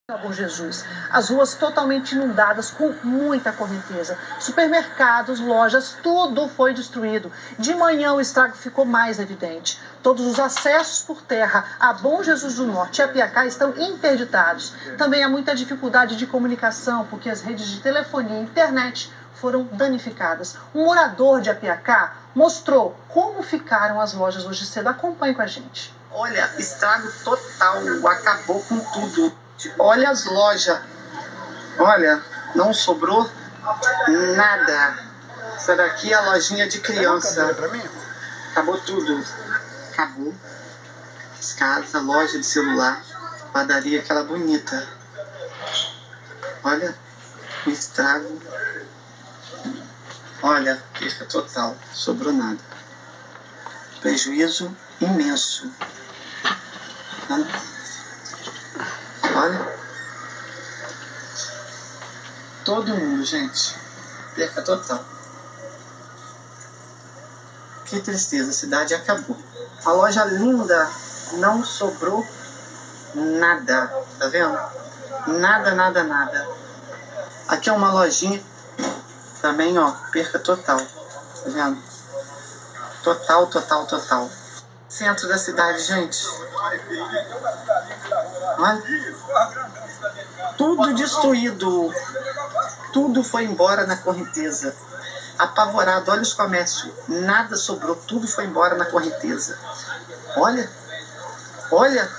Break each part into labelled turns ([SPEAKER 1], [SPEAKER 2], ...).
[SPEAKER 1] Bom Jesus, as ruas totalmente inundadas com muita correnteza, supermercados, lojas, tudo foi destruído. De manhã o estrago ficou mais evidente. Todos os acessos por terra a Bom Jesus do Norte e a Piacá estão interditados. Também há muita dificuldade de comunicação, porque as redes de telefonia e internet foram danificadas. Um morador de Apiacá mostrou como ficaram as lojas hoje cedo. Acompanhe com a gente.
[SPEAKER 2] Olha, estrago total, acabou com tudo. Olha as lojas, olha, não sobrou nada. Essa daqui é a lojinha de criança. Acabou tudo. Acabou. As casas, loja de celular, padaria aquela bonita. Olha o estrago. Olha, perca total, sobrou nada. Prejuízo imenso. Olha. Todo mundo, gente. Perca total. Que tristeza, a cidade acabou. A loja linda, não sobrou nada. Tá vendo? Nada, nada, nada. Aqui é uma lojinha. Também, ó, perca total. Tá vendo? Total, total, total. Centro da cidade, gente. Olha. Tudo destruído. Tudo foi embora na correnteza. Apavorado, olha os comércios. Nada sobrou, tudo foi embora na correnteza. Olha. Olha.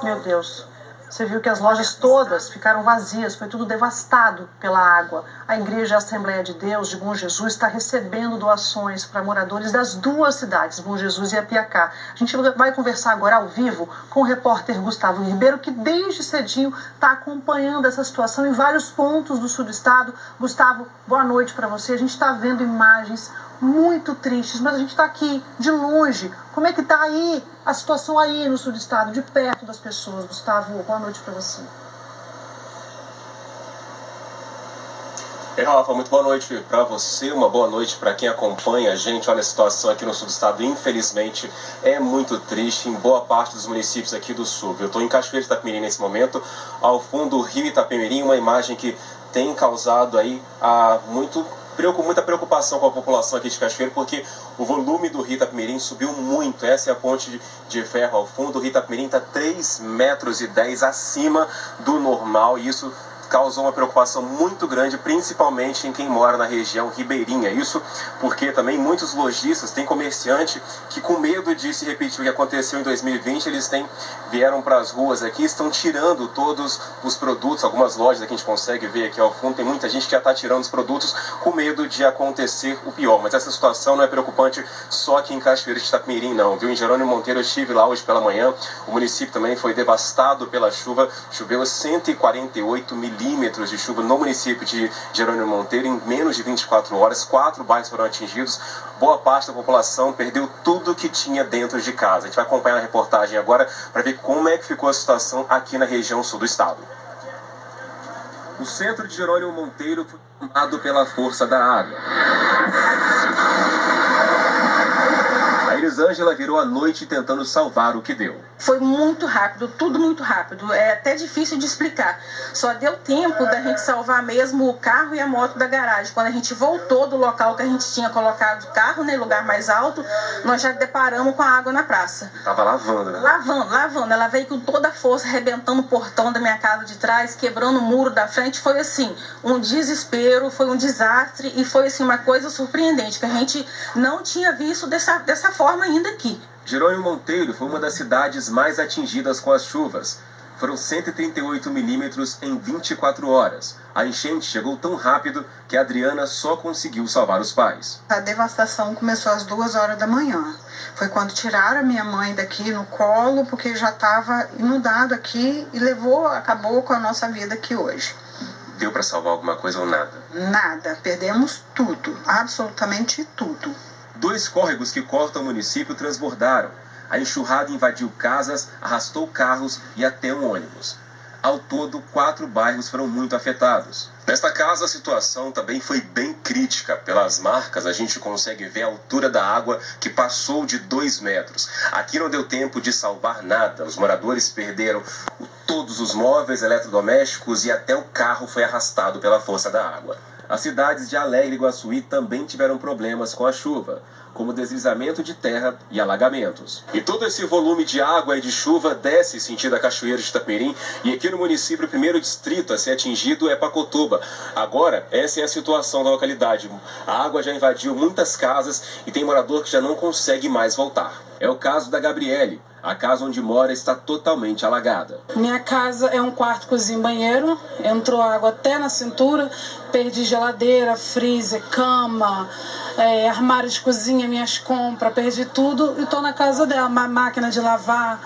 [SPEAKER 1] Meu Deus. Você viu que as lojas todas ficaram vazias, foi tudo devastado pela água. A Igreja Assembleia de Deus de Bom Jesus está recebendo doações para moradores das duas cidades, Bom Jesus e Apiacá. A gente vai conversar agora ao vivo com o repórter Gustavo Ribeiro, que desde cedinho está acompanhando essa situação em vários pontos do sul do estado. Gustavo, boa noite para você. A gente está vendo imagens muito tristes, mas a gente está aqui de longe. Como é que está aí a situação aí no sul do estado, de perto das pessoas? Gustavo, boa noite para você.
[SPEAKER 3] Rafa, muito boa noite para você, uma boa noite para quem acompanha a gente. Olha, a situação aqui no sul do estado, infelizmente, é muito triste em boa parte dos municípios aqui do sul. Eu estou em Cachoeiro de Itapemirim nesse momento, ao fundo do rio Itapemirim, uma imagem que tem causado aí muita preocupação com a população aqui de Cachoeiro, porque o volume do rio Itapemirim subiu muito. Essa é a ponte de ferro ao fundo. O rio Itapemirim está 3,10 metros acima do normal, e isso causou uma preocupação muito grande, principalmente em quem mora na região ribeirinha. Isso porque também muitos lojistas, tem comerciante que, com medo de se repetir o que aconteceu em 2020, eles vieram para as ruas aqui, estão tirando todos os produtos. Algumas lojas aqui a gente consegue ver aqui ao fundo, tem muita gente que já está tirando os produtos com medo de acontecer o pior. Mas essa situação não é preocupante só aqui em Cachoeiro de Itapemirim, não, viu? Em Jerônimo Monteiro eu estive lá hoje pela manhã, o município também foi devastado pela chuva, choveu 148 milímetros de chuva no município de Jerônimo Monteiro em menos de 24 horas, 4 bairros foram atingidos, boa parte da população perdeu tudo que tinha dentro de casa. A gente vai acompanhar a reportagem agora para ver como é que ficou a situação aqui na região sul do estado. O centro de Jerônimo Monteiro foi tomado pela força da água. A Elisângela virou a noite tentando salvar o que deu.
[SPEAKER 4] Foi muito rápido, tudo muito rápido. É até difícil de explicar. Só deu tempo da gente salvar mesmo o carro e a moto da garagem. Quando a gente voltou do local que a gente tinha colocado o carro, né, lugar mais alto, nós já deparamos com a água na praça.
[SPEAKER 3] Tava lavando, né?
[SPEAKER 4] Lavando. Ela veio com toda a força, arrebentando o portão da minha casa de trás, quebrando o muro da frente. Foi assim, um desespero, foi um desastre e foi assim uma coisa surpreendente, que a gente não tinha visto dessa forma ainda aqui.
[SPEAKER 3] Jerônimo Monteiro foi uma das cidades mais atingidas com as chuvas. Foram 138 milímetros em 24 horas. A enchente chegou tão rápido que a Adriana só conseguiu salvar os pais.
[SPEAKER 5] A devastação começou às 2 horas da manhã. Foi quando tiraram a minha mãe daqui no colo, porque já estava inundado aqui e acabou com a nossa vida aqui hoje.
[SPEAKER 3] Deu para salvar alguma coisa ou nada?
[SPEAKER 5] Nada. Perdemos tudo. Absolutamente tudo.
[SPEAKER 3] 2 córregos que cortam o município transbordaram. A enxurrada invadiu casas, arrastou carros e até um ônibus. Ao todo, 4 bairros foram muito afetados. Nesta casa, a situação também foi bem crítica. Pelas marcas, a gente consegue ver a altura da água, que passou de 2 metros. Aqui não deu tempo de salvar nada. Os moradores perderam todos os móveis, eletrodomésticos e até o carro foi arrastado pela força da água. As cidades de Alegre e Guaçuí também tiveram problemas com a chuva, como deslizamento de terra e alagamentos. E todo esse volume de água e de chuva desce sentido a Cachoeiro de Itapemirim, e aqui no município o primeiro distrito a ser atingido é Pacotuba. Agora, essa é a situação da localidade. A água já invadiu muitas casas e tem morador que já não consegue mais voltar. É o caso da Gabriele. A casa onde mora está totalmente alagada.
[SPEAKER 6] Minha casa é um quarto, cozinha e banheiro. Entrou água até na cintura. Perdi geladeira, freezer, cama, armário de cozinha, minhas compras. Perdi tudo e estou na casa dela. Uma máquina de lavar.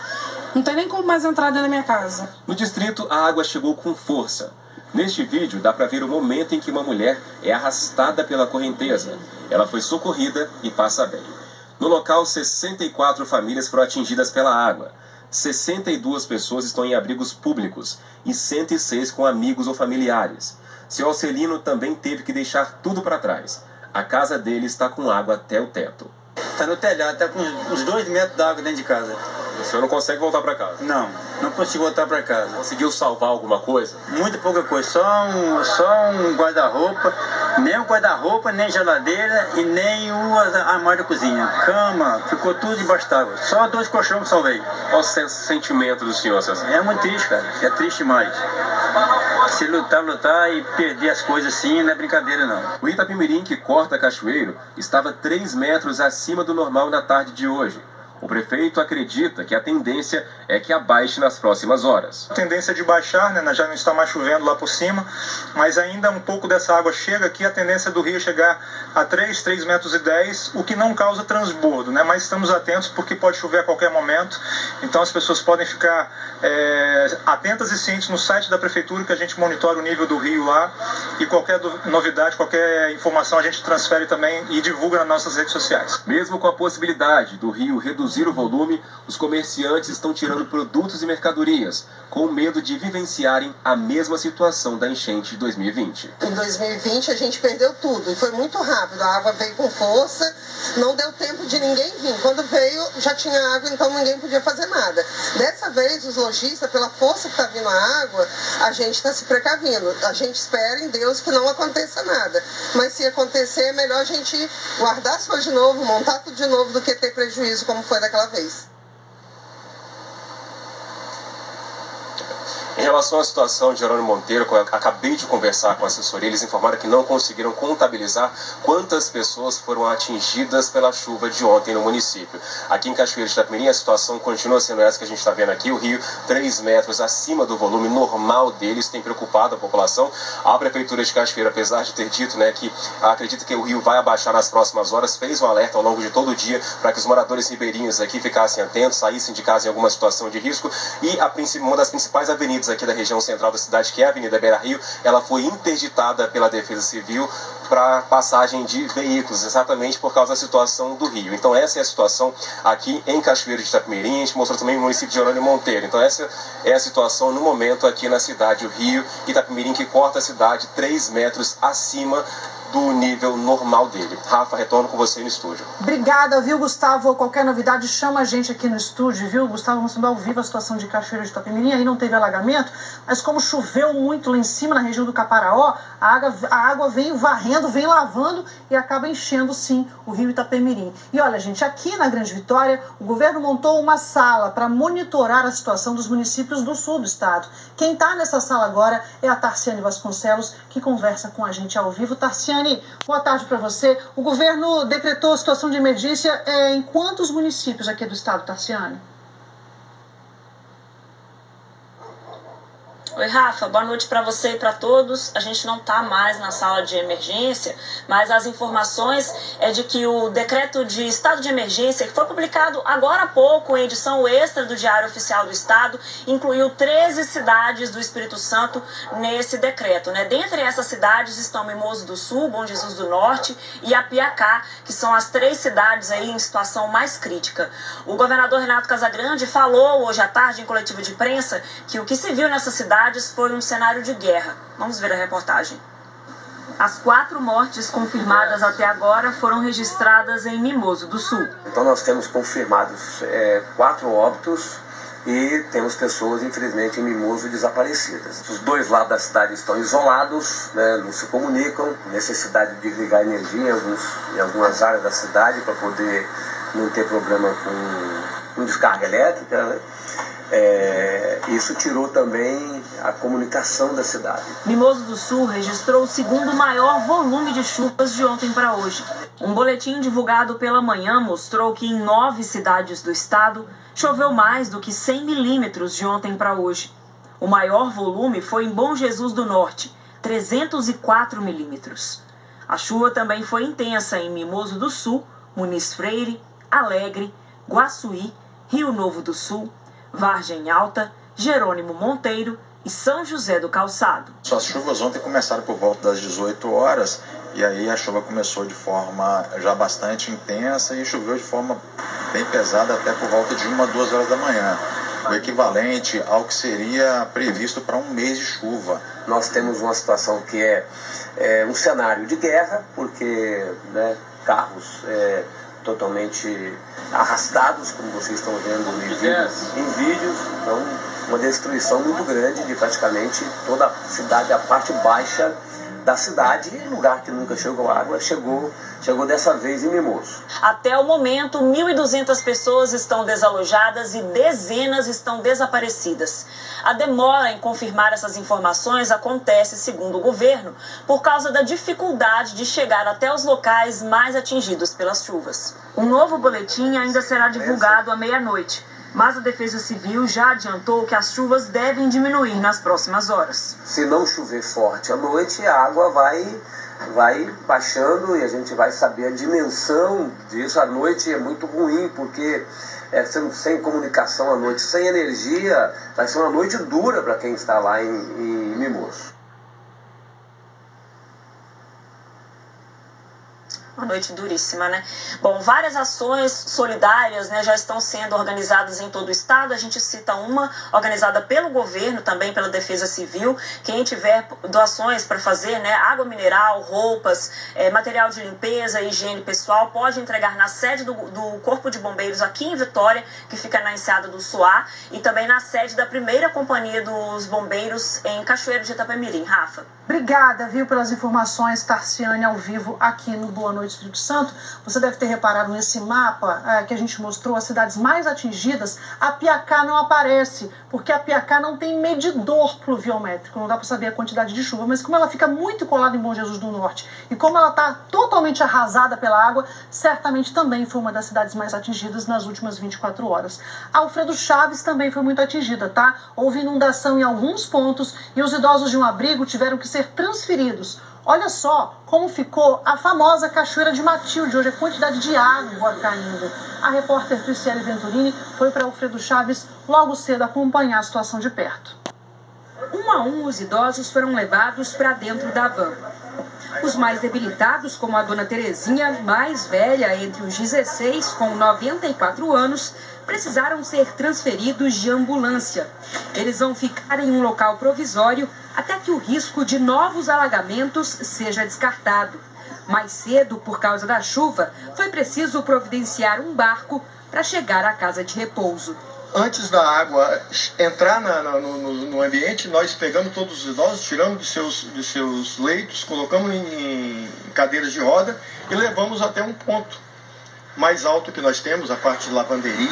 [SPEAKER 6] Não tem nem como mais entrar dentro da minha casa.
[SPEAKER 3] No distrito, a água chegou com força. Neste vídeo, dá para ver o momento em que uma mulher é arrastada pela correnteza. Ela foi socorrida e passa bem. No local, 64 famílias foram atingidas pela água. 62 pessoas estão em abrigos públicos e 106 com amigos ou familiares. Seu Alcelino também teve que deixar tudo para trás. A casa dele está com água até o teto.
[SPEAKER 7] Está no telhado, está com uns 2 metros d'água dentro de casa.
[SPEAKER 3] O senhor não consegue voltar para casa?
[SPEAKER 7] Não consigo voltar para casa.
[SPEAKER 3] Conseguiu salvar alguma coisa?
[SPEAKER 7] Muita pouca coisa, só um guarda-roupa, nem o guarda-roupa, nem geladeira e nem o armário da cozinha. Cama, ficou tudo debaixo d'água. Só 2 colchões que salvei.
[SPEAKER 3] Qual o sentimento do senhor, seu?
[SPEAKER 7] É muito triste, cara. É triste demais. Se lutar e perder as coisas assim, não é brincadeira, não.
[SPEAKER 3] O Itapemirim, que corta Cachoeiro, estava 3 metros acima do normal na tarde de hoje. O prefeito acredita que a tendência é que abaixe nas próximas horas.
[SPEAKER 8] A tendência é de baixar, né? Já não está mais chovendo lá por cima, mas ainda um pouco dessa água chega aqui. A tendência do rio é chegar a 3,10 metros, o que não causa transbordo, né? Mas estamos atentos porque pode chover a qualquer momento, então as pessoas podem ficar atentas e cientes no site da prefeitura, que a gente monitora o nível do rio lá, e qualquer novidade, qualquer informação a gente transfere também e divulga nas nossas redes sociais.
[SPEAKER 3] Mesmo com a possibilidade do rio reduzir o volume, os comerciantes estão tirando produtos e mercadorias, com medo de vivenciarem a mesma situação da enchente de 2020.
[SPEAKER 9] Em 2020 a gente perdeu tudo e foi muito rápido, a água veio com força, não deu tempo de ninguém vir. Quando veio já tinha água, então ninguém podia fazer nada. Dessa vez os lojistas, pela força que está vindo a água, a gente está se precavindo. A gente espera em Deus que não aconteça nada. Mas se acontecer, é melhor a gente guardar as coisas de novo, montar tudo de novo, do que ter prejuízo como foi daquela vez.
[SPEAKER 3] Em relação à situação de Jerônimo Monteiro, eu acabei de conversar com a assessoria, eles informaram que não conseguiram contabilizar quantas pessoas foram atingidas pela chuva de ontem no município. Aqui em Cachoeiro de Itapemirim, a situação continua sendo essa que a gente está vendo aqui, o rio 3 metros acima do volume normal deles, tem preocupado a população. A Prefeitura de Cachoeiro, apesar de ter dito que acredita que o rio vai abaixar nas próximas horas, fez um alerta ao longo de todo o dia para que os moradores ribeirinhos aqui ficassem atentos, saíssem de casa em alguma situação de risco, e uma das principais avenidas aqui da região central da cidade, que é a Avenida Beira Rio, ela foi interditada pela Defesa Civil para passagem de veículos, exatamente por causa da situação do rio. Então essa é a situação aqui em Cachoeiro de Itapemirim. A gente mostrou também o município de Jerônimo Monteiro. Então essa é a situação no momento aqui na cidade, o rio Itapemirim, que corta a cidade 3 metros acima do nível normal dele. Rafa, retorno com você no estúdio.
[SPEAKER 1] Obrigada, viu, Gustavo? Qualquer novidade, chama a gente aqui no estúdio, viu? Gustavo mostrando ao vivo a situação de Cachoeiro de Itapemirim. Aí não teve alagamento, mas como choveu muito lá em cima, na região do Caparaó, a água vem varrendo, vem lavando e acaba enchendo, sim, o rio Itapemirim. E olha, gente, aqui na Grande Vitória, o governo montou uma sala para monitorar a situação dos municípios do sul do estado. Quem está nessa sala agora é a Tarciane Vasconcelos, que conversa com a gente ao vivo. Tarciane, boa tarde para você. O governo decretou a situação de emergência em quantos municípios aqui do estado, Tarciane?
[SPEAKER 10] Oi, Rafa, boa noite para você e para todos. A gente não está mais na sala de emergência, mas as informações é de que o decreto de estado de emergência, que foi publicado agora há pouco em edição extra do Diário Oficial do Estado, incluiu 13 cidades do Espírito Santo nesse decreto, né? Dentre essas cidades estão Mimoso do Sul, Bom Jesus do Norte e Apiacá, que são as 3 cidades aí em situação mais crítica. O governador Renato Casagrande falou hoje à tarde em coletiva de imprensa que o que se viu nessa cidade cidades foi um cenário de guerra. Vamos ver a reportagem. As 4 mortes confirmadas até agora foram registradas em Mimoso do Sul.
[SPEAKER 11] Então nós temos confirmados 4 óbitos e temos pessoas, infelizmente, em Mimoso desaparecidas. Os 2 lados da cidade estão isolados, né, não se comunicam, necessidade de ligar energia em algumas áreas da cidade para poder não ter problema com descarga elétrica, né? Isso tirou também a comunicação da cidade.
[SPEAKER 10] Mimoso do Sul registrou o segundo maior volume de chuvas de ontem para hoje. Um boletim divulgado pela manhã mostrou que em 9 cidades do estado choveu mais do que 100 milímetros de ontem para hoje. O maior volume foi em Bom Jesus do Norte, 304 milímetros. A chuva também foi intensa em Mimoso do Sul, Muniz Freire, Alegre, Guaçuí, Rio Novo do Sul, Vargem Alta, Jerônimo Monteiro e São José do Calçado.
[SPEAKER 12] As chuvas ontem começaram por volta das 18 horas e aí a chuva começou de forma já bastante intensa e choveu de forma bem pesada até por volta de 1, 2 horas da manhã. O equivalente ao que seria previsto para um mês de chuva.
[SPEAKER 11] Nós temos uma situação que é um cenário de guerra, porque carros totalmente arrastados, como vocês estão vendo em vídeos. Então, uma destruição muito grande de praticamente toda a cidade, a parte baixa da cidade, lugar que nunca chegou água, chegou dessa vez em Mimoso.
[SPEAKER 10] Até o momento, 1.200 pessoas estão desalojadas e dezenas estão desaparecidas. A demora em confirmar essas informações acontece, segundo o governo, por causa da dificuldade de chegar até os locais mais atingidos pelas chuvas. Um novo boletim ainda será divulgado à meia-noite, mas a Defesa Civil já adiantou que as chuvas devem diminuir nas próximas horas.
[SPEAKER 11] Se não chover forte à noite, a água vai baixando e a gente vai saber a dimensão disso. À noite é muito ruim, porque sem comunicação à noite, sem energia, vai ser uma noite dura para quem está lá em Mimoso.
[SPEAKER 10] Uma noite duríssima, né? Bom, várias ações solidárias, né, já estão sendo organizadas em todo o estado. A gente cita uma organizada pelo governo, também pela Defesa Civil. Quem tiver doações para fazer, né, água mineral, roupas, material de limpeza, higiene pessoal, pode entregar na sede do Corpo de Bombeiros aqui em Vitória, que fica na Enseada do Suá, e também na sede da primeira companhia dos bombeiros em Cachoeiro de Itapemirim. Rafa.
[SPEAKER 1] Obrigada, pelas informações, Tarciane, ao vivo aqui no Boa Noite Espírito Santo. Você deve ter reparado nesse mapa que a gente mostrou, as cidades mais atingidas, a Piacá não aparece, porque a Piacá não tem medidor pluviométrico, não dá para saber a quantidade de chuva, mas como ela fica muito colada em Bom Jesus do Norte e como ela está totalmente arrasada pela água, certamente também foi uma das cidades mais atingidas nas últimas 24 horas. Alfredo Chaves também foi muito atingida, tá? Houve inundação em alguns pontos e os idosos de um abrigo tiveram que ser transferidos. Olha só como ficou a famosa Cachoeira de Matilde, hoje a quantidade de água caindo. A repórter Prisciele Venturini foi para Alfredo Chaves logo cedo acompanhar a situação de perto.
[SPEAKER 13] Um a um, os idosos foram levados para dentro da van. Os mais debilitados, como a dona Terezinha, mais velha, entre os 16 com 94 anos, precisaram ser transferidos de ambulância. Eles vão ficar em um local provisório até que o risco de novos alagamentos seja descartado. Mais cedo, por causa da chuva, foi preciso providenciar um barco para chegar à casa de repouso.
[SPEAKER 14] Antes da água entrar no ambiente, nós pegamos todos os idosos, tiramos de seus leitos, colocamos em cadeiras de roda e levamos até um ponto mais alto que nós temos, a parte de lavanderia.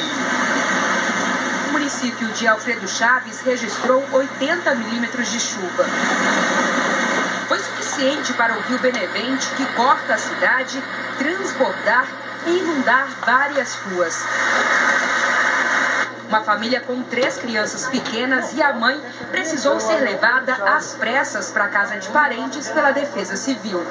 [SPEAKER 13] O município de Alfredo Chaves registrou 80 milímetros de chuva. Foi suficiente para o rio Benevente, que corta a cidade, transbordar e inundar várias ruas. Uma família com 3 crianças pequenas e a mãe precisou ser levada às pressas para a casa de parentes pela Defesa Civil.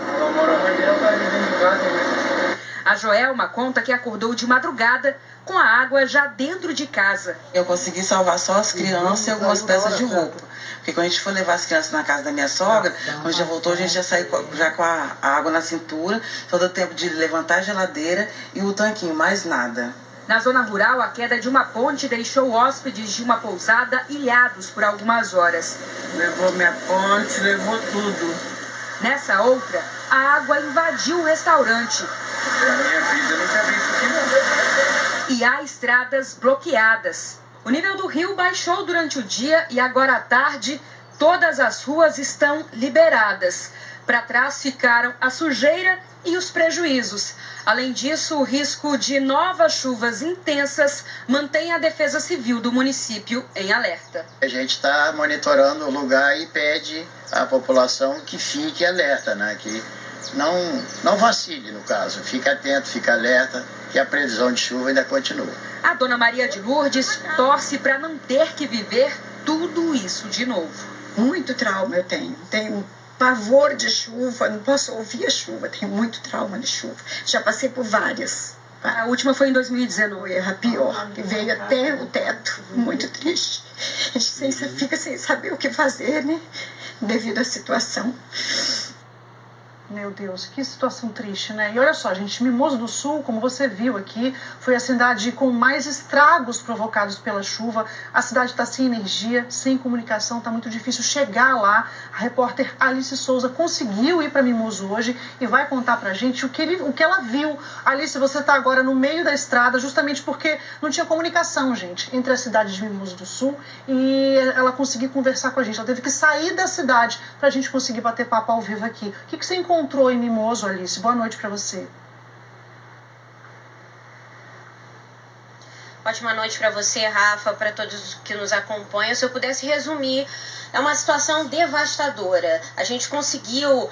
[SPEAKER 13] A Joelma conta que acordou de madrugada com a água já dentro de casa.
[SPEAKER 15] Eu consegui salvar só as crianças e algumas peças de roupa. Porque quando a gente foi levar as crianças na casa da minha sogra, quando já voltou, a gente já saiu já com a água na cintura, só deu tempo de levantar a geladeira e o tanquinho, mais nada.
[SPEAKER 13] Na zona rural, a queda de uma ponte deixou hóspedes de uma pousada ilhados por algumas horas.
[SPEAKER 15] Levou minha ponte, levou tudo.
[SPEAKER 13] Nessa outra, a água invadiu o restaurante.
[SPEAKER 15] Na minha vida eu nunca vi isso aqui não.
[SPEAKER 13] E há estradas bloqueadas. O nível do rio baixou durante o dia e agora à tarde todas as ruas estão liberadas. Para trás ficaram a sujeira e os prejuízos. Além disso, o risco de novas chuvas intensas mantém a Defesa Civil do município em alerta.
[SPEAKER 16] A gente está monitorando o lugar e pede à população que fique alerta, né? Que não vacile, no caso. Fique atento, fique alerta, que a previsão de chuva ainda continua.
[SPEAKER 13] A dona Maria de Lourdes torce para não ter que viver tudo isso de novo.
[SPEAKER 17] Muito trauma eu tenho. Tenho pavor de chuva, não posso ouvir a chuva, tenho muito trauma de chuva. Já passei por várias.
[SPEAKER 13] A última foi em 2019.
[SPEAKER 17] A pior, que veio até o teto. Muito triste. A gente fica sem saber o que fazer, né? Devido à situação.
[SPEAKER 1] Meu Deus, que situação triste, né? E olha só, gente, Mimoso do Sul, como você viu aqui, foi a cidade com mais estragos provocados pela chuva. A cidade está sem energia, sem comunicação, está muito difícil chegar lá. A repórter Alice Souza conseguiu ir para Mimoso hoje e vai contar pra gente o que ela viu. Alice, você está agora no meio da estrada, justamente porque não tinha comunicação, gente, entre a cidade de Mimoso do Sul e ela conseguir conversar com a gente. Ela teve que sair da cidade para a gente conseguir bater papo ao vivo aqui. O que você encontrou em Mimoso, Alice? Boa noite para você.
[SPEAKER 18] Ótima noite para você, Rafa, para todos que nos acompanham. Se eu pudesse resumir, é uma situação devastadora. A gente conseguiu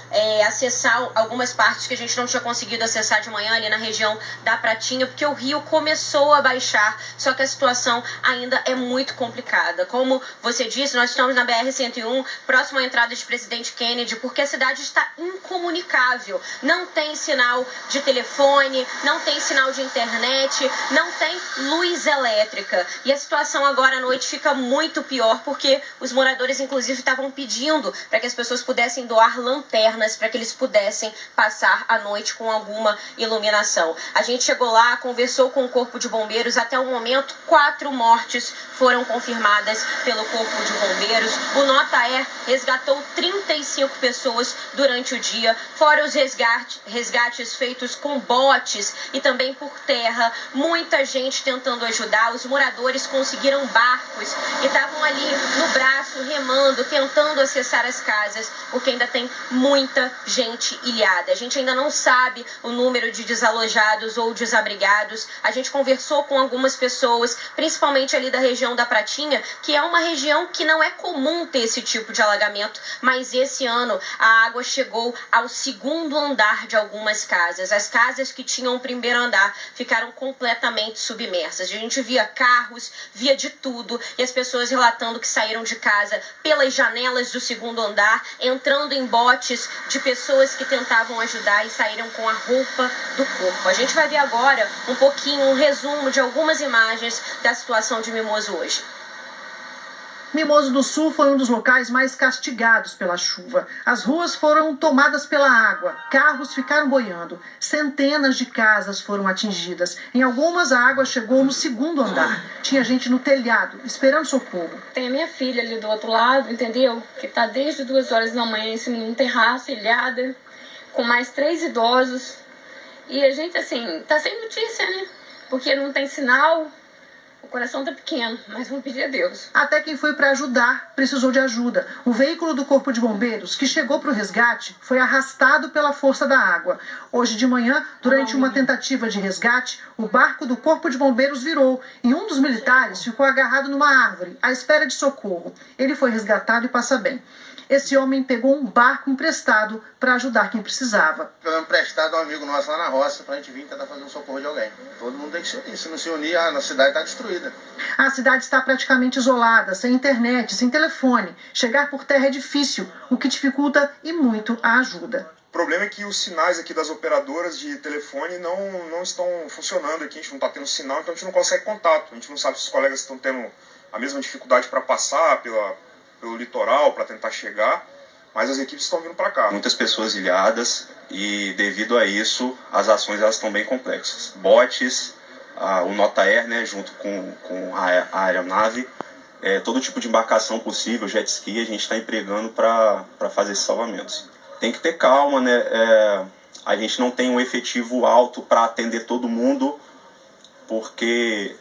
[SPEAKER 18] acessar algumas partes que a gente não tinha conseguido acessar de manhã ali na região da Pratinha, porque o rio começou a baixar, só que a situação ainda é muito complicada. Como você disse, nós estamos na BR-101, próximo à entrada de Presidente Kennedy, porque a cidade está incomunicável. Não tem sinal de telefone, não tem sinal de internet, não tem luz elétrica. E a situação agora à noite fica muito pior, porque os moradores, inclusive, estavam pedindo para que as pessoas pudessem doar lanternas para que eles pudessem passar a noite com alguma iluminação. A gente chegou lá, conversou com o Corpo de Bombeiros. Até o momento, 4 mortes foram confirmadas pelo Corpo de Bombeiros. O Notaer resgatou 35 pessoas durante o dia, fora os resgates feitos com botes e também por terra. Muita gente tentando ajudar. Os moradores conseguiram barcos e estavam ali no braço, remando, tentando acessar as casas, porque ainda tem muita gente ilhada. A gente ainda não sabe o número de desalojados ou desabrigados. A gente conversou com algumas pessoas, principalmente ali da região da Pratinha, que é uma região que não é comum ter esse tipo de alagamento, mas esse ano a água chegou ao 2º andar de algumas casas. As casas que tinham o 1º andar ficaram completamente submersas. A gente via carros, via de tudo, e as pessoas relatando que saíram de casa pelas janelas do 2º andar, entrando em botes de pessoas que tentavam ajudar e saíram com a roupa do corpo. A gente vai ver agora um resumo de algumas imagens da situação de Mimoso hoje.
[SPEAKER 1] Mimoso do Sul foi um dos locais mais castigados pela chuva. As ruas foram tomadas pela água, carros ficaram boiando, centenas de casas foram atingidas. Em algumas, a água chegou no 2º andar. Tinha gente no telhado, esperando socorro.
[SPEAKER 19] Tem a minha filha ali do outro lado, entendeu? Que tá desde 2 horas da manhã em cima de um terraço, ilhada, com mais 3 idosos. E a gente, assim, tá sem notícia, né? Porque não tem sinal. O coração tá pequeno, mas vamos pedir a Deus.
[SPEAKER 1] Até quem foi para ajudar precisou de ajuda. O veículo do Corpo de Bombeiros, que chegou para o resgate, foi arrastado pela força da água. Hoje de manhã, durante uma tentativa de resgate, o barco do Corpo de Bombeiros virou e um dos militares ficou agarrado numa árvore, à espera de socorro. Ele foi resgatado e passa bem. Esse homem pegou um barco emprestado para ajudar quem precisava.
[SPEAKER 16] Pegamos emprestado a um amigo nosso lá na roça para a gente vir tentar fazer um socorro de alguém. Todo mundo tem que se unir. Se não se unir, a cidade está destruída.
[SPEAKER 1] A cidade está praticamente isolada, sem internet, sem telefone. Chegar por terra é difícil, o que dificulta e muito a ajuda.
[SPEAKER 20] O problema é que os sinais aqui das operadoras de telefone não estão funcionando aqui. A gente não está tendo sinal, então a gente não consegue contato. A gente não sabe se os colegas estão tendo a mesma dificuldade para passar pelo litoral, para tentar chegar, mas as equipes estão vindo para cá.
[SPEAKER 21] Muitas pessoas ilhadas e, devido a isso, as ações elas estão bem complexas. Botes, o Notaer, né, junto com a aeronave, todo tipo de embarcação possível, jet ski, a gente está empregando para fazer esses salvamentos. Tem que ter calma, né? A gente não tem um efetivo alto para atender todo mundo, porque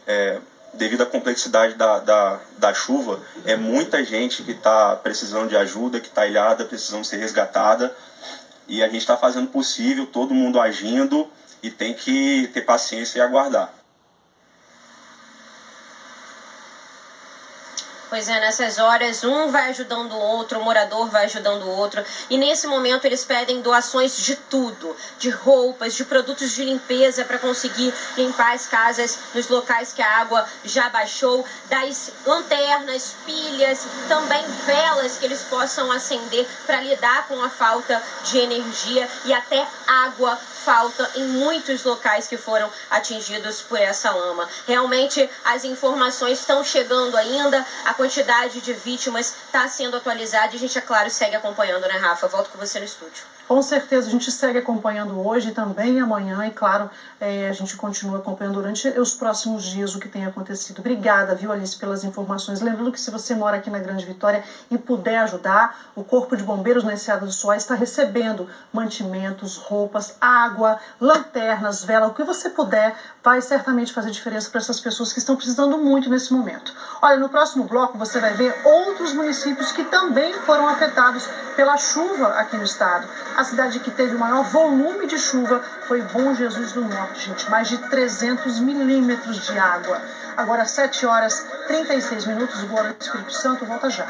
[SPEAKER 21] devido à complexidade da chuva, é muita gente que está precisando de ajuda, que está ilhada, precisando ser resgatada, e a gente está fazendo o possível, todo mundo agindo, e tem que ter paciência e aguardar.
[SPEAKER 18] Pois é, nessas horas um vai ajudando o outro, o morador vai ajudando o outro. E nesse momento eles pedem doações de tudo, de roupas, de produtos de limpeza para conseguir limpar as casas nos locais que a água já baixou, das lanternas, pilhas, também velas que eles possam acender para lidar com a falta de energia, e até água falta em muitos locais que foram atingidos por essa lama. Realmente as informações estão chegando ainda, a quantidade de vítimas está sendo atualizada e a gente, é claro, segue acompanhando, né, Rafa? Volto com você no estúdio.
[SPEAKER 1] Com certeza, a gente segue acompanhando hoje, também amanhã, e claro, a gente continua acompanhando durante os próximos dias o que tem acontecido. Obrigada, viu, Alice, pelas informações. Lembrando que se você mora aqui na Grande Vitória e puder ajudar, o Corpo de Bombeiros na Enseada do Soares está recebendo mantimentos, roupas, água, lanternas, vela, o que você puder vai certamente fazer diferença para essas pessoas que estão precisando muito nesse momento. Olha, no próximo bloco você vai ver outros municípios que também foram afetados pela chuva aqui no estado. A cidade que teve o maior volume de chuva foi Bom Jesus do Norte, gente. Mais de 300 milímetros de água. Agora, 7 horas 36 minutos, o Boa Noite Espírito Santo volta já.